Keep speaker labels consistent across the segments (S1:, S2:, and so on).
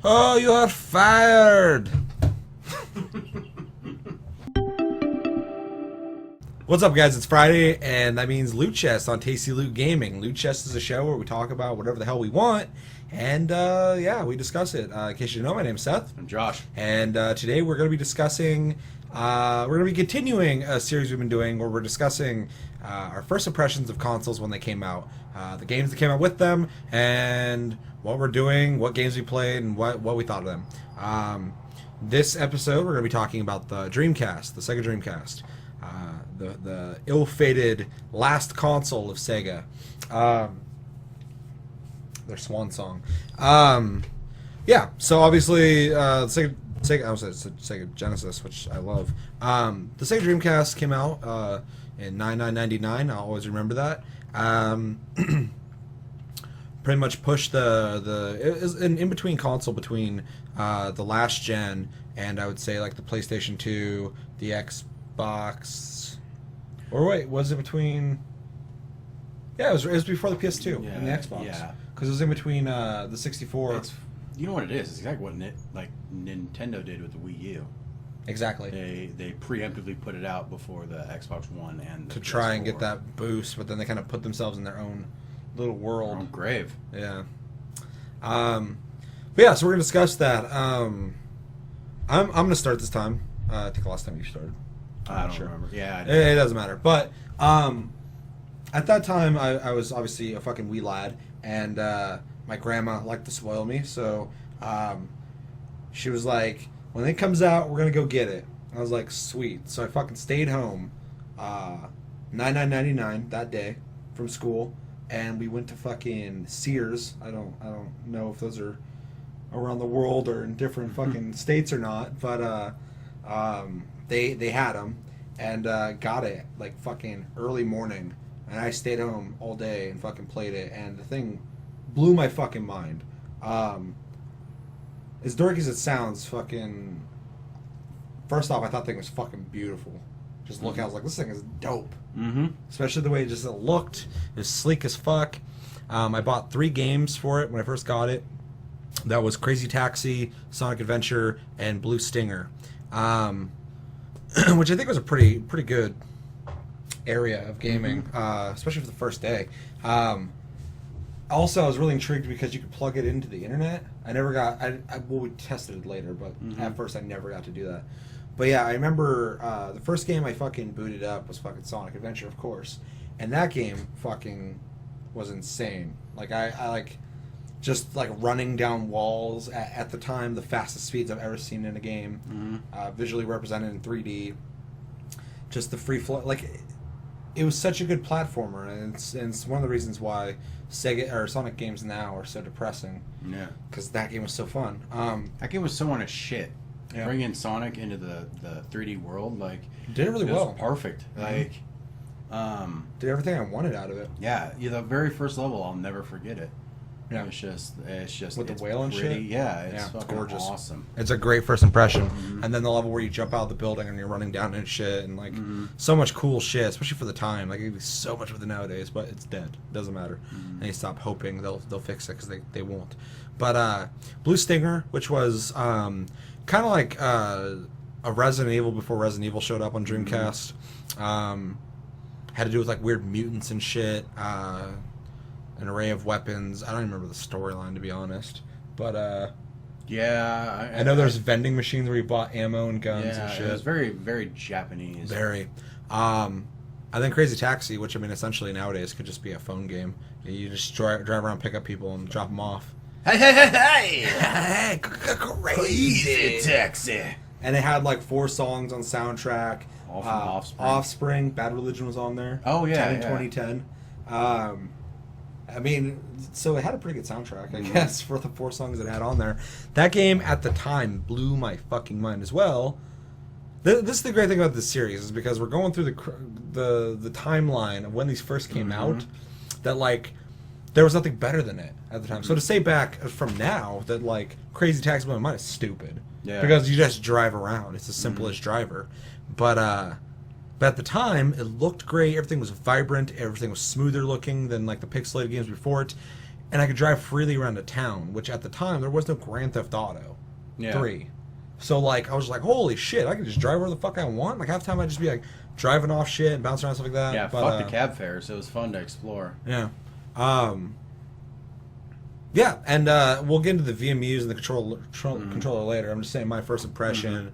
S1: Oh, you are fired! What's up, guys? It's Friday, and that means Loot Chest on Tasty Loot Gaming. Loot Chest is a show where we talk about whatever the hell we want, and yeah, we discuss it. In case you don't know, my name's Seth.
S2: I'm Josh.
S1: And today we're going to be discussing, we're going to be continuing a series we've been doing where we're discussing our first impressions of consoles when they came out, the games that came out with them, and what we're doing, what games we played, and what we thought of them. This episode, we're going to be talking about the Dreamcast, the Sega Dreamcast. The ill-fated last console of Sega, their swan song. Yeah, so obviously Sega I was Sega Genesis, which I love. The Sega Dreamcast came out in 9999. I'll always remember that. Pretty much pushed it was an in-between console between the last gen and I would say like the PlayStation 2, the Xbox. Or wait, was it between? Yeah, it was before the PS2 and the Xbox.
S2: Yeah,
S1: because it was in between the 64.
S2: You know what it is? It's exactly what Nintendo did with the Wii U.
S1: Exactly.
S2: They preemptively put it out before the Xbox One and
S1: to try and get that boost, but then they kind of put themselves in their own little world.
S2: Their own grave.
S1: Yeah. But yeah, so we're gonna discuss that. I'm gonna start this time. I think the last time you started.
S2: I don't remember. Yeah,
S1: it doesn't matter. But at that time, I was obviously a fucking wee lad, and my grandma liked to spoil me. So she was like, "When it comes out, we're gonna go get it." I was like, "Sweet." So I fucking stayed home, 99.99 that day from school, and we went to fucking Sears. I don't know if those are around the world or in different fucking states or not, but They had them and got it like fucking early morning, and I stayed home all day and fucking played it, and the thing blew my fucking mind. As dorky as it sounds, fucking first off, I thought the thing was fucking beautiful. Just looking, I was like, this thing is dope.
S2: Mm-hmm.
S1: Especially the way it looked. It was sleek as fuck. I bought 3 games for it when I first got it. That was Crazy Taxi, Sonic Adventure, and Blue Stinger. Which I think was a pretty good area of gaming, especially for the first day. Also, I was really intrigued because you could plug it into the internet. I never got. Well, we tested it later, but at first I never got to do that. But yeah, I remember the first game I fucking booted up was fucking Sonic Adventure, of course, and that game fucking was insane. Like I like. Just like running down walls at the time, the fastest speeds I've ever seen in a game, visually represented in 3D. Just the free flow, like it was such a good platformer, and it's one of the reasons why Sega or Sonic games now are so depressing.
S2: Yeah,
S1: because that game was so fun.
S2: That game was so on a shit.
S1: Yeah.
S2: Bringing Sonic into the 3D world, like
S1: did it really well.
S2: Perfect. Like,
S1: did everything I wanted out of it.
S2: Yeah, the very first level, I'll never forget it.
S1: Yeah.
S2: It's just
S1: with the whale and shit.
S2: Yeah, it's fucking
S1: gorgeous.
S2: Awesome.
S1: It's a great first impression. And then the level where you jump out of the building and you're running down and shit, and like so much cool shit, especially for the time. Like it'd be so much with it nowadays, but it's dead. Doesn't matter. And you stop hoping they'll fix it because they won't. But Blue Stinger, which was kind of like a Resident Evil before Resident Evil showed up on Dreamcast, had to do with like weird mutants and shit. An array of weapons. I don't even remember the storyline, to be honest. But
S2: yeah,
S1: I know there's vending machines where you bought ammo and guns and shit.
S2: It was very, very Japanese.
S1: Very. I think Crazy Taxi, which I mean essentially nowadays could just be a phone game. You just drive around, pick up people, and drop them off.
S2: Hey!
S1: Crazy
S2: Taxi.
S1: And it had like 4 songs on the soundtrack.
S2: All from
S1: Offspring. Bad Religion was on there.
S2: Oh yeah,
S1: 10 in 2010. I mean, so it had a pretty good soundtrack, I guess, for the 4 songs it had on there. That game, at the time, blew my fucking mind as well. This is the great thing about this series, is because we're going through the timeline of when these first came out, that, like, there was nothing better than it at the time. So to say back from now that, like, Crazy Taxi blew my mind is stupid.
S2: Yeah.
S1: Because you just drive around. It's as simple as driver. But at the time, it looked great. Everything was vibrant. Everything was smoother looking than like the pixelated games before it. and I could drive freely around the town, which at the time there was no Grand Theft Auto 3. So like I was like, holy shit, I can just drive where the fuck I want. Like half the time I'd just be like driving off shit and bouncing around stuff like that.
S2: Yeah,
S1: but,
S2: fuck the cab fares. It was fun to explore.
S1: Yeah. Yeah, and we'll get into the VMUs and the controller later. I'm just saying my first impression,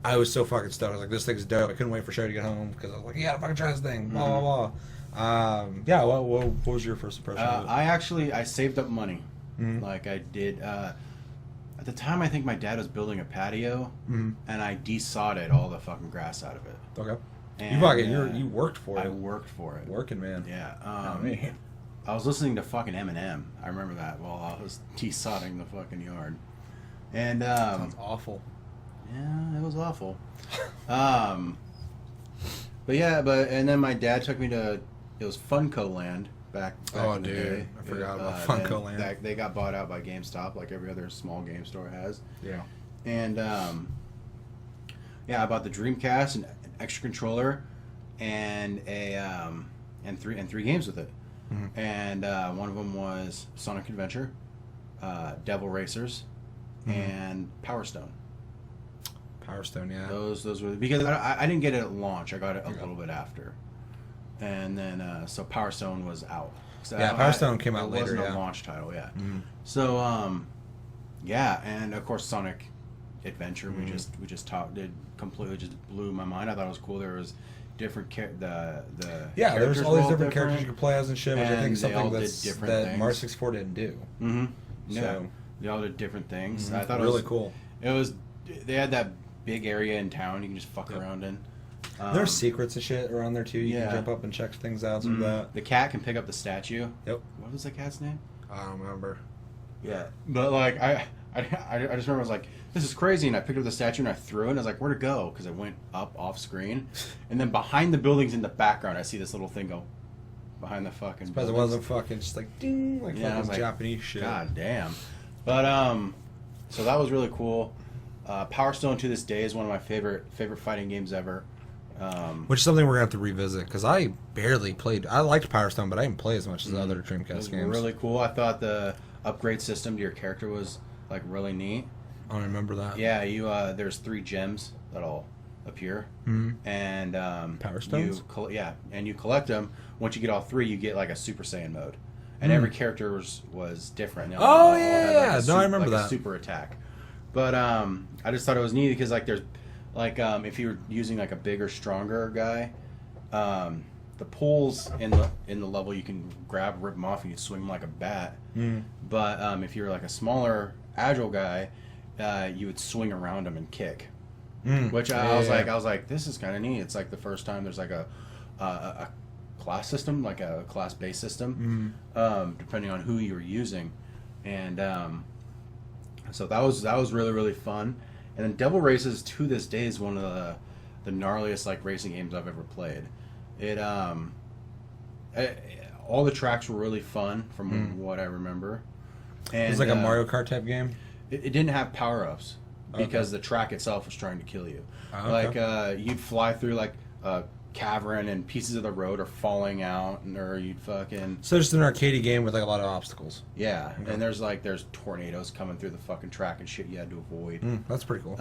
S1: I was so fucking stoked. I was like, this thing's dope. I couldn't wait for Sherry to get home because I was like, yeah, fucking try this thing. Blah, blah, blah. Yeah, what was your first impression of it?
S2: I saved up money. Like I did. At the time, I think my dad was building a patio, and I de-sodded all the fucking grass out of it.
S1: Okay.
S2: And,
S1: you worked for it.
S2: I worked for it.
S1: Working, man.
S2: Yeah.
S1: Not me.
S2: I was listening to fucking Eminem. I remember that while I was de-sodding the fucking yard. And
S1: sounds awful.
S2: Yeah, it was awful. But and then my dad took me to, it was Funko Land back in the day.
S1: I forgot about Funko Land.
S2: They got bought out by GameStop, like every other small game store has.
S1: Yeah.
S2: And I bought the Dreamcast, an extra controller, and three games with it. And one of them was Sonic Adventure, Devil Racers, and Power Stone.
S1: Power Stone, yeah.
S2: Those were, because I didn't get it at launch. I got it a little bit after, and then so Power Stone was out. So
S1: Power Stone came out later.
S2: It wasn't a launch title, yeah. So and of course Sonic Adventure. We just completely just blew my mind. I thought it was cool. There was different
S1: there's all these different characters you could play as and shit, which I think is something that Mario 64 didn't do.
S2: Yeah, so they all did different things. I thought
S1: really cool.
S2: They had that big area in town you can just fuck around in.
S1: There's secrets and shit around there too. You can jump up and check things out. Some of that.
S2: The cat can pick up the statue.
S1: Yep.
S2: What was the cat's name?
S1: I don't remember.
S2: Yeah, but like I just remember I was like, this is crazy, and I picked up the statue and I threw it. And I was like, where'd it go? Because it went up off screen, and then behind the buildings in the background, I see this little thing go behind the fucking.
S1: Because it wasn't fucking just like ding, like fucking like, Japanese shit.
S2: God damn. But so that was really cool. Power Stone to this day is one of my favorite fighting games ever.
S1: Which is something we're gonna have to revisit because I barely played. I liked Power Stone, but I didn't play as much as the other Dreamcast games.
S2: Really cool. I thought the upgrade system to your character was like really neat.
S1: I don't remember that.
S2: Yeah, you there's 3 gems that'll appear, and
S1: Power Stones.
S2: And you collect them. Once you get all 3, you get like a Super Saiyan mode, and every character was different.
S1: I remember that.
S2: A super attack. But I just thought it was neat because like there's like if you were using like a bigger, stronger guy, the pulls in the level you can grab, rip them off, and you swing them like a bat. But if you're like a smaller, agile guy, you would swing around them and kick. Which I was like, this is kind of neat. It's like the first time there's like a class system, like a class-based system, depending on who you're using, and so that was really, really fun. And then Devil Races to this day is one of the gnarliest like racing games I've ever played. All the tracks were really fun from what I remember. And,
S1: it was like a Mario Kart type game.
S2: It didn't have power-ups because the track itself was trying to kill you. Like you'd fly through like a cavern and pieces of the road are falling out, or you'd fucking.
S1: So just an arcade game with like a lot of obstacles.
S2: Yeah, and there's tornadoes coming through the fucking track and shit you had to avoid.
S1: That's pretty cool.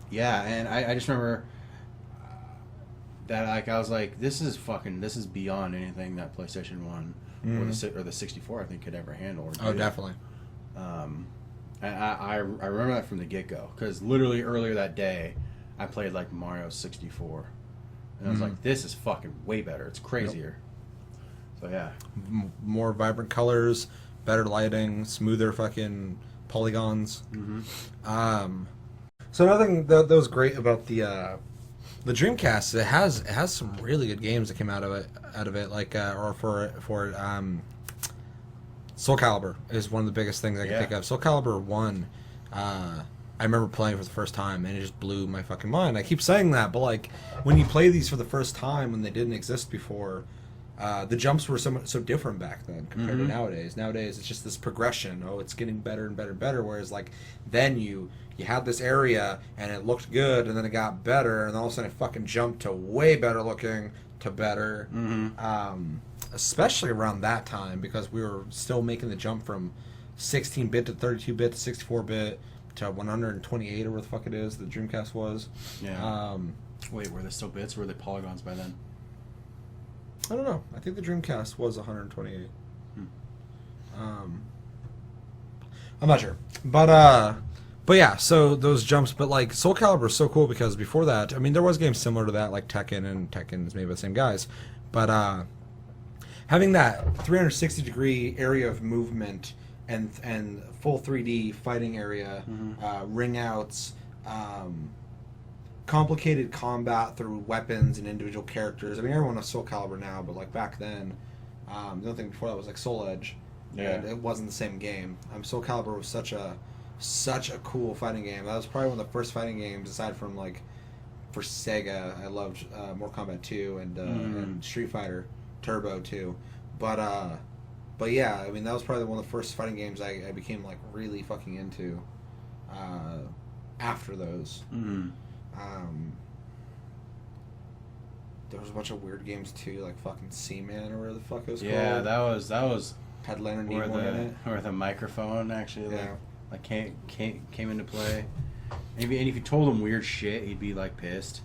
S2: Yeah, and I just remember that like I was like, this is beyond anything that PlayStation 1 or the 64 I think could ever handle.
S1: Definitely.
S2: And I remember that from the get-go because literally earlier that day I played like Mario 64 and I was like, this is fucking way better. It's crazier. So yeah,
S1: more vibrant colors, better lighting, smoother fucking polygons. So another thing that was great about the Dreamcast, it has some really good games that came out of it like Soul Calibur is one of the biggest things I can think of. Soul Calibur 1, I remember playing for the first time, and it just blew my fucking mind. I keep saying that, but like when you play these for the first time when they didn't exist before, the jumps were so different back then compared to nowadays. Nowadays, it's just this progression. Oh, it's getting better and better and better. Whereas like then you had this area and it looked good, and then it got better, and all of a sudden it fucking jumped to way better looking, to better. Especially around that time, because we were still making the jump from 16-bit to 32-bit to 64-bit to 128 or what the fuck it is the Dreamcast was.
S2: Yeah. Wait, were they still bits or were they polygons by then?
S1: I don't know. I think the Dreamcast was 128. I'm not sure. But yeah, so those jumps, but like Soul Calibur is so cool because before that, I mean, there was games similar to that, like Tekken, and Tekken is made by the same guys. But having that 360-degree area of movement and full 3D fighting area, ring outs, complicated combat through weapons and individual characters. I mean, everyone knows Soul Calibur now, but like back then, the only thing before that was like Soul Edge, and it wasn't the same game. Soul Calibur was such a cool fighting game. That was probably one of the first fighting games, aside from like for Sega. I loved Mortal Kombat 2 and Street Fighter Turbo 2, but yeah, I mean that was probably one of the first fighting games I became like really fucking into. After those. There was a bunch of weird games too, like fucking Seaman or whatever the fuck it was called.
S2: Yeah, that was
S1: had Leonard Nimoy in it.
S2: Where the microphone actually like came into play. And if you told him weird shit, he'd be like pissed.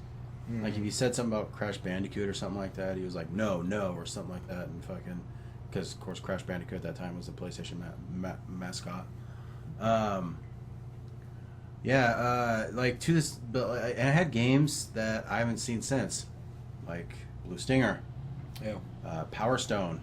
S2: Like if you said something about Crash Bandicoot or something like that, he was like no or something like that, and fucking, because of course Crash Bandicoot at that time was the PlayStation mascot. Like to this, but and I had games that I haven't seen since, like Blue Stinger, Power Stone.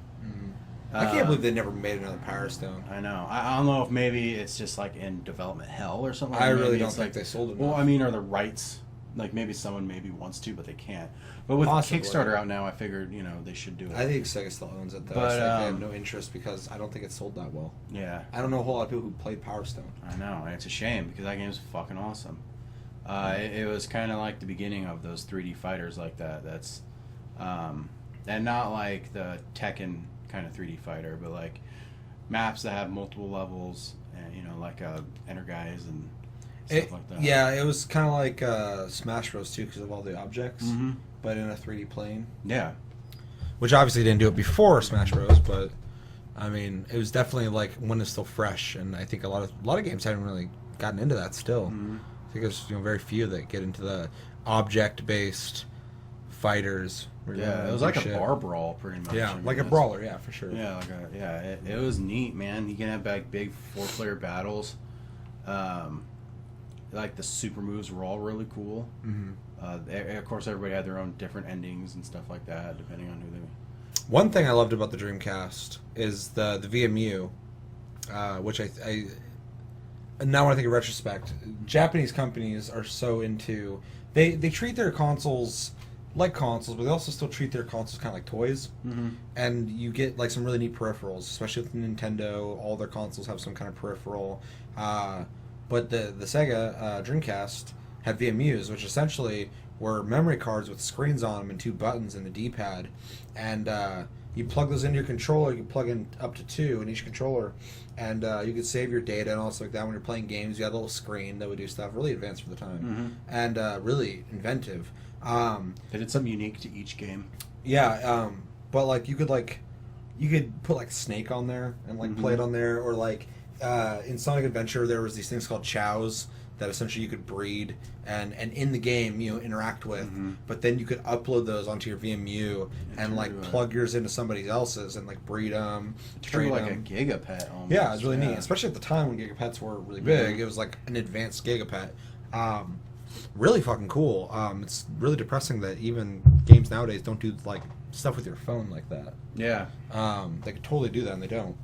S1: I can't believe they never made another Power Stone.
S2: I know. I don't know if maybe it's just like in development hell or something.
S1: I really don't
S2: think
S1: like they sold it.
S2: Well, I mean, are the rights like maybe someone wants to, but they can't. But with Kickstarter out now, I figured they should do it.
S1: I think Sega still owns it though.
S2: But
S1: they have no interest because I don't think it sold that well.
S2: Yeah.
S1: I don't know a whole lot of people who played Power Stone.
S2: I know, and it's a shame because that game's fucking awesome. It was kind of like the beginning of those 3D fighters like that. That's, and not like the Tekken kind of 3D fighter, but like maps that have multiple levels, and like Enter Guys and stuff like that.
S1: Yeah, it was kind of like Smash Bros. Too because of all the objects, but in a 3D plane.
S2: Yeah.
S1: Which obviously didn't do it before Smash Bros. But I mean, it was definitely like one is still fresh, and I think a lot of games haven't really gotten into that still. I think there's very few that get into the object-based fighters.
S2: Yeah, it was like a bar brawl, pretty much.
S1: Yeah, like a brawler, yeah, for sure.
S2: Yeah, it was neat, man. You can have like big 4-player battles. Like the super moves were all really cool. Of course, everybody had their own different endings and stuff like that, depending on who they.
S1: One thing I loved about the Dreamcast is the VMU, which I now when I think in retrospect, Japanese companies are so into they treat their consoles like consoles, but they also still treat their consoles kind of like toys. And you get like some really neat peripherals, especially with Nintendo. All their consoles have some kind of peripheral. But the Sega Dreamcast had VMUs, which essentially were memory cards with screens on them and 2 buttons and the D-pad. And you plug those into your controller. You can plug in up to 2 in each controller. And you could save your data and all stuff like that. When you're playing games, you had a little screen that would do stuff. Really advanced for the time. And really inventive.
S2: They did something unique to each game.
S1: Yeah, but like you could put like Snake on there and like play it on there, or like in Sonic Adventure there was these things called chows that essentially you could breed and in the game interact with, but then you could upload those onto your VMU and like plug yours into somebody else's and like breed them,
S2: treat like a gigapet almost.
S1: Yeah, it's really neat, especially at the time when gigapets were really big. It was like an advanced gigapet. Really fucking cool. It's really depressing that even games nowadays don't do like stuff with your phone like that.
S2: Yeah.
S1: They could totally do that and they don't.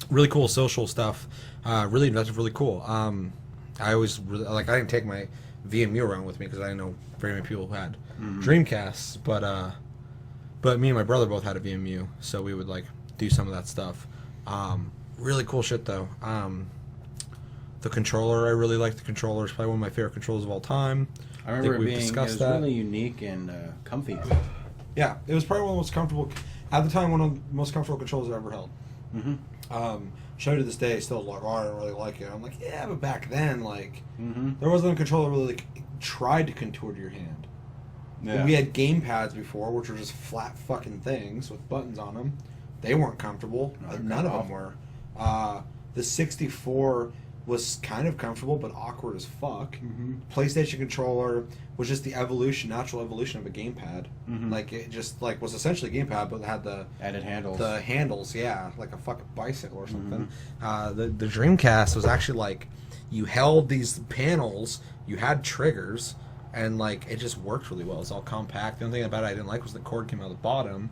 S1: Really cool social stuff. Really inventive, really cool. I always really, I didn't take my VMU around with me because I didn't know very many people who had Dreamcasts, but me and my brother both had a VMU, so we would like do some of that stuff. Really cool shit though. The controller, I really like the controller. It's probably one of my favorite controllers of all time.
S2: I remember it was really unique and comfy.
S1: Yeah, it was probably one of the most comfortable, at the time, one of the most comfortable controllers I ever held. Show to this day, still like, I don't really like it. I'm like, yeah, but back then, like, there wasn't a controller that really like, tried to contour to your hand.
S2: Yeah.
S1: We had game pads before, which were just flat fucking things with buttons on them. They weren't comfortable.
S2: No,
S1: None of them were. The 64 was kind of comfortable, but awkward as fuck.
S2: Mm-hmm.
S1: PlayStation controller was just the natural evolution of a gamepad.
S2: Mm-hmm.
S1: Like it just like was essentially a gamepad, but it had the
S2: added handles.
S1: The handles, yeah, like a fucking bicycle or something.
S2: Mm-hmm.
S1: The Dreamcast was actually like you held these panels, you had triggers, and like it just worked really well. It's all compact. The only thing about it I didn't like was the cord came out the bottom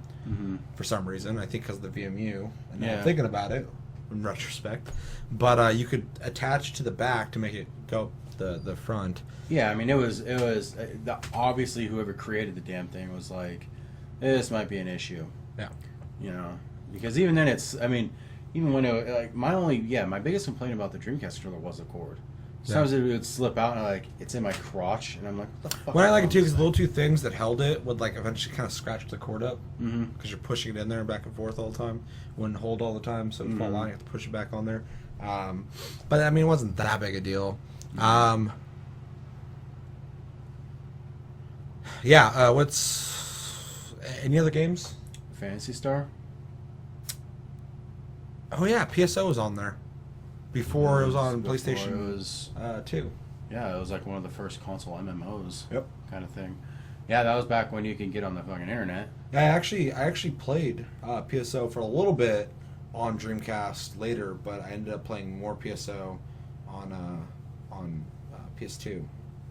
S1: for some reason. I think because of the VMU. And now I'm thinking about it in retrospect, but you could attach to the back to make it go the front.
S2: Yeah, I mean it was obviously whoever created the damn thing was like, this might be an issue.
S1: Yeah,
S2: you know, because even then even when it my biggest complaint about the Dreamcast controller was the cord. Sometimes it would slip out and it's in my crotch and I'm like, what the fuck?
S1: Well, I like it too because the little two things that held it would like eventually kind of scratch the cord up because you're pushing it in there back and forth all the time. Wouldn't hold all the time, so it would fall out. You have to push it back on there. But I mean, it wasn't that big a deal. What's any other games?
S2: Phantasy Star.
S1: Oh yeah, PSO was on there. Before it was on
S2: Before
S1: PlayStation
S2: it was
S1: 2.
S2: Yeah, it was like one of the first console MMOs.
S1: Yep.
S2: Kind of thing. Yeah, that was back when you could get on the fucking internet.
S1: I actually played PSO for a little bit on Dreamcast later, but I ended up playing more PSO on PS2.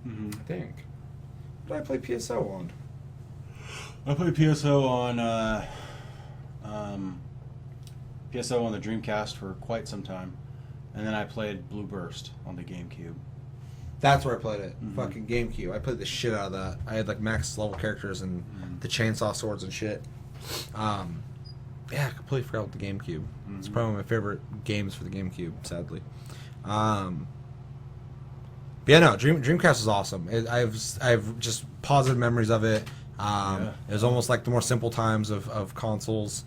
S1: I think. What did I play PSO on?
S2: I played PSO on the Dreamcast for quite some time. And then I played Blue Burst on the GameCube.
S1: That's where I played it. Fucking GameCube. I played the shit out of that. I had like max level characters and the chainsaw swords and shit. I completely forgot about the GameCube. It's probably my favorite games for the GameCube, sadly. Dreamcast is awesome. I've just positive memories of it. It was almost like the more simple times of consoles.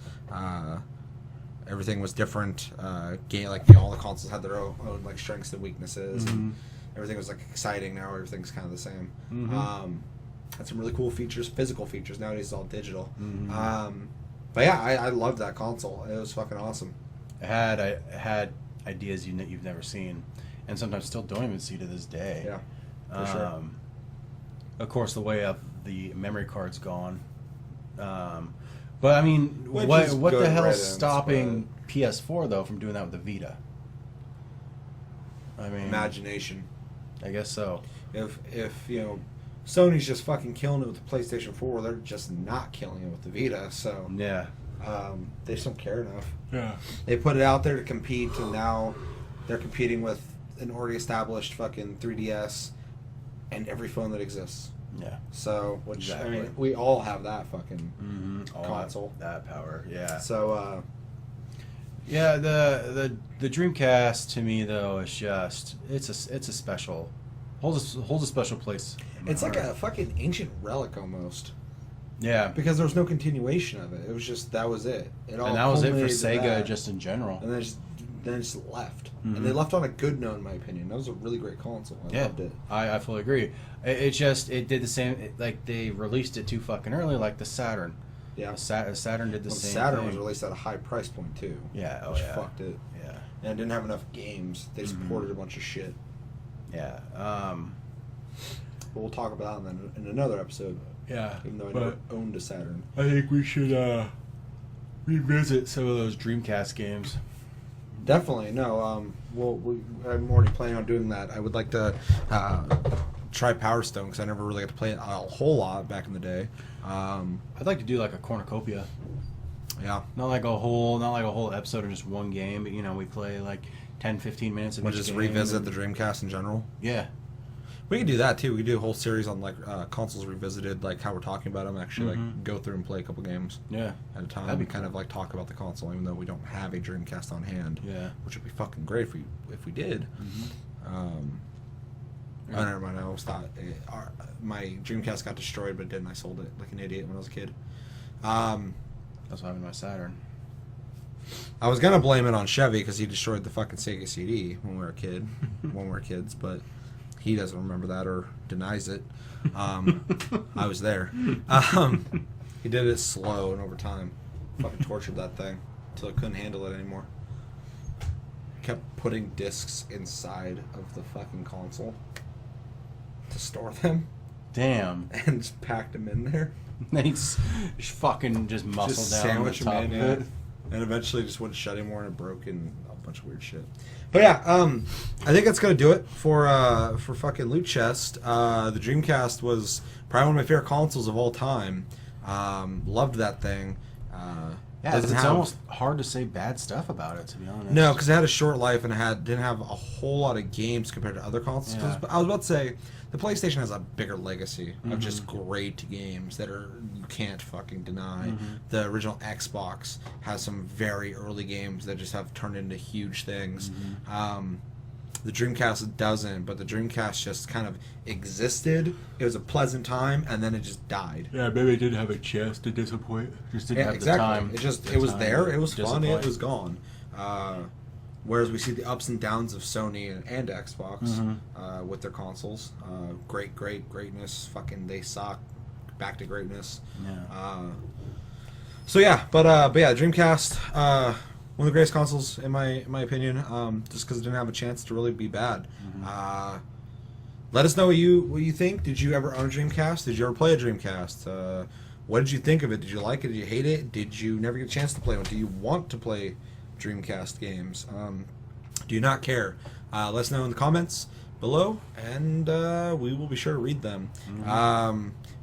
S1: Everything was different. All the consoles had their own like strengths and weaknesses, and everything was like exciting. Now everything's kind of the same. Had some really cool features, physical features. Nowadays it's all digital. But yeah, I loved that console. It was fucking awesome.
S2: It had ideas you've never seen, and sometimes still don't even see to this day.
S1: Yeah, for sure.
S2: Of course, the way of the memory card's gone. But I mean, what the hell is stopping PS4 though from doing that with the Vita? I mean,
S1: imagination.
S2: I guess so.
S1: If Sony's just fucking killing it with the PlayStation 4, they're just not killing it with the Vita. So
S2: yeah,
S1: they just don't care enough.
S2: Yeah,
S1: they put it out there to compete, and now they're competing with an already established fucking 3DS and every phone that exists.
S2: Yeah.
S1: So, I mean, we all have that fucking console.
S2: That power, yeah.
S1: So,
S2: yeah, the Dreamcast to me though is just it's a special holds a special place.
S1: It's like a fucking ancient relic almost.
S2: Yeah.
S1: Because there was no continuation of it. It was just that was it.
S2: And that was it for Sega just in general.
S1: And then it just left. And they left on a good note, in my opinion. That was a really great console. I loved it.
S2: I fully agree. It did the same. Like they released it too fucking early, like the Saturn.
S1: Yeah.
S2: The Saturn did the same.
S1: Saturn
S2: thing.
S1: was released at a high price point too.
S2: Yeah.
S1: Which fucked it.
S2: Yeah.
S1: And it didn't have enough games. They supported a bunch of shit.
S2: Yeah.
S1: But we'll talk about that in another episode.
S2: Yeah.
S1: Even though I never owned a Saturn.
S2: I think we should revisit some of those Dreamcast games.
S1: Definitely. No, I'm already planning on doing that. I would like to try Power Stone because I never really got to play it a whole lot back in the day.
S2: I'd like to do like a cornucopia.
S1: Yeah.
S2: Not like a whole episode of just one game, but we play like 10, 15 minutes of
S1: We'll
S2: each
S1: just
S2: game.
S1: revisit the Dreamcast in general.
S2: Yeah.
S1: We can do that too. We can do a whole series on like consoles revisited, like how we're talking about them. Actually, like go through and play a couple games.
S2: Yeah.
S1: At a time.
S2: That'd be
S1: kind of like talk about the console, even though we don't have a Dreamcast on hand.
S2: Yeah.
S1: Which would be fucking great if we did. Oh, never mind. I almost thought my Dreamcast got destroyed, but it didn't. I sold it like an idiot when I was a kid.
S2: That's what happened to my Saturn.
S1: I was gonna blame it on Chevy because he destroyed the fucking Sega CD when we were kids, but He doesn't remember that or denies it. I was there. He did it slow and over time. Fucking tortured that thing until it couldn't handle it anymore. Kept putting discs inside of the fucking console to store them.
S2: Damn.
S1: And just packed them in there.
S2: Then he's fucking just muscle down
S1: sandwich
S2: the top
S1: them in,
S2: of it.
S1: And eventually just wouldn't shut anymore and it broke and a bunch of weird shit. But yeah, I think that's gonna do it for fucking Loot Chest. The Dreamcast was probably one of my favorite consoles of all time. Loved that thing.
S2: Yeah, it's almost hard to say bad stuff about it, to be honest.
S1: No, because it had a short life and it didn't have a whole lot of games compared to other consoles.
S2: Yeah.
S1: I was about to say, the PlayStation has a bigger legacy of just great games that you can't fucking deny. The original Xbox has some very early games that just have turned into huge things. The Dreamcast doesn't, but the Dreamcast just kind of existed. It was a pleasant time, and then it just died.
S2: Yeah, maybe it didn't have a chance to disappoint. Just didn't have
S1: exactly.
S2: the time.
S1: It was there. It was fun. It was gone. Whereas we see the ups and downs of Sony and Xbox with their consoles. Greatness. Fucking they suck. Back to greatness.
S2: Yeah.
S1: So yeah, but yeah, Dreamcast. One of the greatest consoles in my opinion, just because it didn't have a chance to really be bad. Let us know what you think. Did you ever own a Dreamcast? Did you ever play a Dreamcast? What did you think of it? Did you like it? Did you hate it? Did you never get a chance to play one? Do you want to play Dreamcast games? Do you not care? Let us know in the comments below, and we will be sure to read them.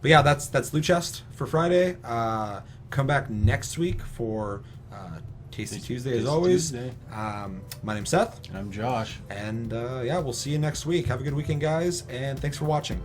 S1: But yeah, that's Loot Chest for Friday. Come back next week for Tasty Tuesday as always. My name's Seth.
S2: And I'm Josh.
S1: And yeah, we'll see you next week. Have a good weekend, guys, and thanks for watching.